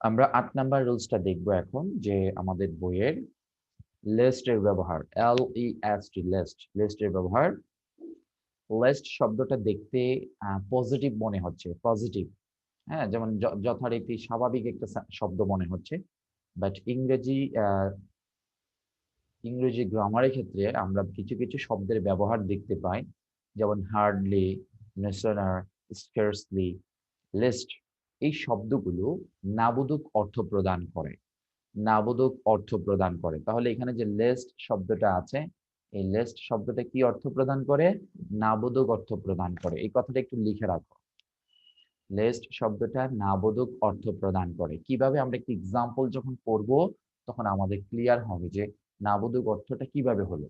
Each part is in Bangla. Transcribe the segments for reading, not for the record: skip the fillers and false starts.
আমরা ৮ নাম্বার রুলসটা দেখব এখন, যে আমাদের বইয়ের লিস্টের ব্যবহার, LEST, লিস্টের ব্যবহার। লিস্ট শব্দটা দেখতে পজিটিভ মনে হচ্ছে, পজিটিভ, হ্যাঁ, যেমন যথারীতি স্বাভাবিক একটা শব্দ মনে হচ্ছে, বাট ইংরেজি গ্রামারের ক্ষেত্রে আমরা কিছু কিছু শব্দের ব্যবহার দেখতে পাই, যেমন হার্ডলি, নেশনার, স্কার্সলি, লিস্ট। এই শব্দগুলো নাবোধক অর্থ প্রদান করে, নাবোধক অর্থ প্রদান করে। তাহলে এখানে যে লিস্ট শব্দটা আছে, এই লিস্ট শব্দটা কি অর্থ প্রদান করে? নাবোধক অর্থ প্রদান করে। এই কথাটা একটু লিখে রাখো, লিস্ট শব্দটা নাবোধক অর্থ প্রদান করে। কিভাবে? আমরা একটি এক্সাম্পল যখন পড়বো তখন আমাদের ক্লিয়ার হবে যে নাবোধক অর্থটা কিভাবে হলো।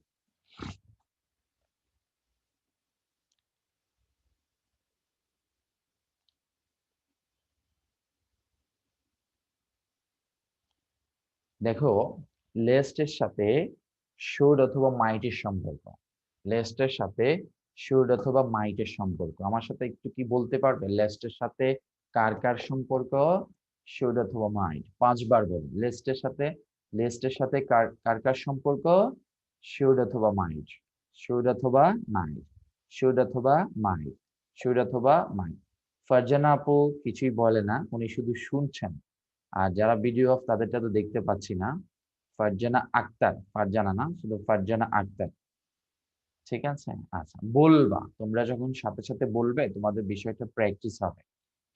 দেখো, লিস্টের সাথে শুড অথবা মাইটের সম্পর্ক, লিস্টের সাথে শুড অথবা মাইটের সম্পর্ক। আমার সাথে একটু কি বলতে পারবে, লিস্টের সাথে কার কার সম্পর্ক? শুড অথবা মাইট। 5 বার বলো, লিস্টের সাথে কার কার কার সম্পর্ক? শুড অথবা মাইট, শুড অথবা মাইট, শুড অথবা মাইট, শুড অথবা মাইট। ফারজানা আপু কিছুই বলে না, উনি শুধু শুনছেন। আর যারা ভিডিও অফ তাদেরটা তো দেখতে পাচ্ছি না। ফারজানা আক্তার, ফারজানা না, শুধু ফারজানা আক্তার। ঠিক আছে, আচ্ছা, বলবা তোমরা যখন সাথে সাথে বলবে তোমাদের বিষয়টা প্র্যাকটিস হবে,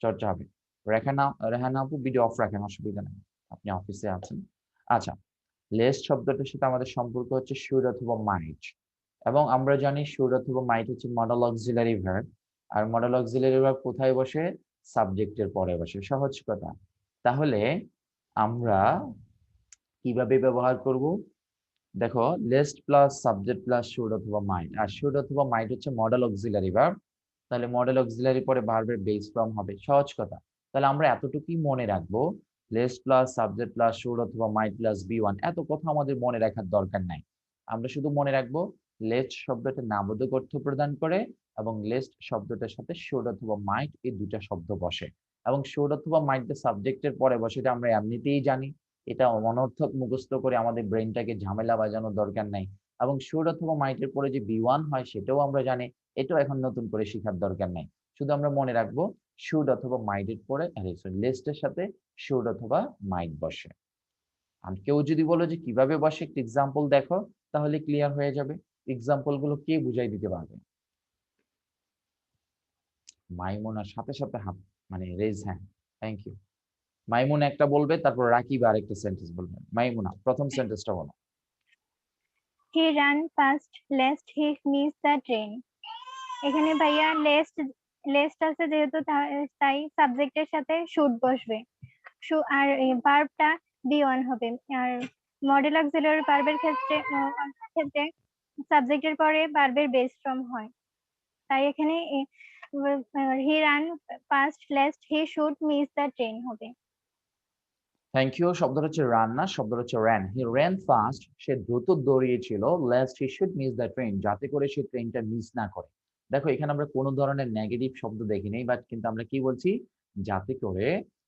চর্চা হবে। রেহানা আপু ভিডিও অফ রাখেন, অসুবিধা নেই, আপনি অফিসে আছেন। আচ্ছা, লেস্ট শব্দটার সাথে আমাদের সম্পর্ক হচ্ছে শুড অথবা মাইট, এবং আমরা জানি শুড অথবা মাইট হচ্ছে মডেল অক্সিলারি ভার্ব। আর মডেল অক্সিলারি ভার্ব কোথায় বসে? সাবজেক্টের পরে বসে। সহজ কথা। তাহলে আমরা কিভাবে ব্যবহার করব? দেখো, lest plus subject plus should অথবা মাইট, আর শুড অথবা মাইট হচ্ছে মডেল অক্সিলারি ভার্ব। তাহলে মডেল অক্সিলারি পরে ভার্বের বেস ফর্ম হবে। সহজ কথা। তাহলে আমরা এতটুকুই মনে রাখবো, lest plus subject plus should অথবা মাইট প্লাস বি1। এত কথা আমাদের মনে রাখার দরকার নাই। আমরা শুধু মনে রাখবো লিস্ট শব্দটা নামবোধক অর্থ প্রদান করে, এবং লিস্ট শব্দটার সাথে শুড অথবা মাইট এই দুটা শব্দ বসে, এবং শুড অথবা মাইট সাবজেক্টের পরে বসে, এটা আমরা এমনিতেই জানি। এটা অনর্থক মুখস্থ করে আমাদের ব্রেনটাকে ঝামেলা বাজানোর দরকার নাই। এবং শুড অথবা মাইটের পরে যে বি1 হয় সেটাও আমরা জানি, এটাও এখন নতুন করে শেখার দরকার নাই। শুধু আমরা মনে রাখবো শুড অথবা মাইটের পরে লিস্টের সাথে শুড অথবা মাইট বসে। আর কেউ যদি বলো যে কিভাবে বসে, একটা এক্সাম্পল দেখো, তাহলে ক্লিয়ার হয়ে যাবে। এক্সাম্পল গুলো কে বুঝাই দিতে পারবে? মাইমুনার সাথে সাথে হাত, মানে raise hand. Thank you. Maimuna একটা বলবে, তারপর রাকিব আরেকটা সেন্টেন্স বলবে। মাইমুনা প্রথম সেন্টেন্সটা বলো। He ran past lest he missed the train. এখানে ভাইয়া লেস্ট আছে যেহেতু তাই সাবজেক্টের সাথে শুড বসবে। আর ভার্বটা বি1 হবে। আর মডেল অক্সিলারি ভার্বের ক্ষেত্রে সাবজেক্টের পরে ভার্বের বেস ফর্ম হয়। তাই এখানে he run past lest he should miss the train হবে। Thank you. শব্দটা হচ্ছে রান না, শব্দটা হচ্ছে র্যান। হি র্যান ফাস্ট, সে দ্রুত দৌড়িয়েছিল। Lest he should miss the train, যাতে করে সে ট্রেনটা মিস না করে। দেখো, এখানে আমরা কোনো ধরনের নেগেটিভ শব্দ দেখি নাই, বাট কিন্তু আমরা কি বলছি? যাতে করে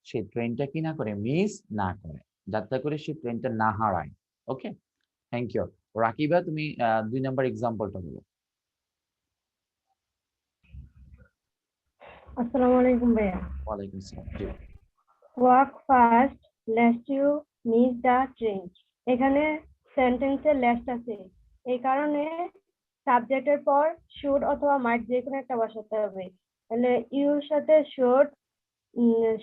সে ট্রেনটা কি না করে, মিস না করে, যাতে করে সে ট্রেনটা না হারায়। ওকে, থ্যাংক ইউ। রাকিবা, তুমি 2 নম্বর এক্সাম্পলটা বলো। আসসালামু আলাইকুম ভাইয়া। ওয়ালাইকুম আসসালাম, জি। Walk fast lest you miss the train. এখানে সেন্টেন্সে লেস্ট আছে, এই কারণে সাবজেক্টের পর শুড অথবা মাইট যে কোনো একটা বসাতে হবে। তাহলে ইউর সাথে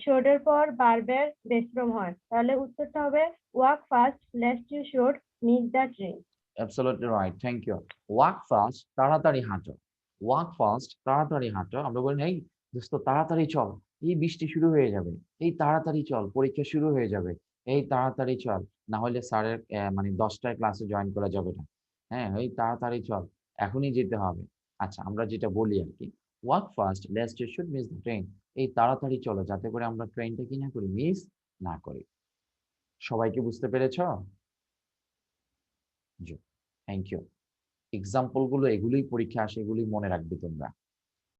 শুড এর পর ভার্বের বেস ফর্ম হয়, তাহলে উত্তরটা হবে walk fast lest you should miss the train. Absolutely right, thank you. Walk fast, তাড়াতাড়ি হাঁটো। ওয়াক ফাস্ট, তাড়াতাড়ি হাঁটো। আমরা বলি, এই দোস্ত তাড়াতাড়ি চল, এই বৃষ্টি শুরু হয়ে যাবে। এই তাড়াতাড়ি চল, পরীক্ষা শুরু হয়ে যাবে। এই তাড়াতাড়ি চল, না হলে স্যারের মানে 10টায় ক্লাসে জয়েন করা যাবে না। হ্যাঁ, এই তাড়াতাড়ি চল, এখনই যেতে হবে। আচ্ছা, আমরা যেটা বলি আর কি, walk fast lest you should miss the train. এই তাড়াতাড়ি চলো, যাতে করে আমরা ট্রেনটা কি না করি, মিস না করি। সবাইকে বুঝতে পেরেছো? জি, থ্যাংক ইউ। এক্সাম্পল গুলো এগুলোই পরীক্ষা আসে, এগুলোই মনে রাখবে তোমরা।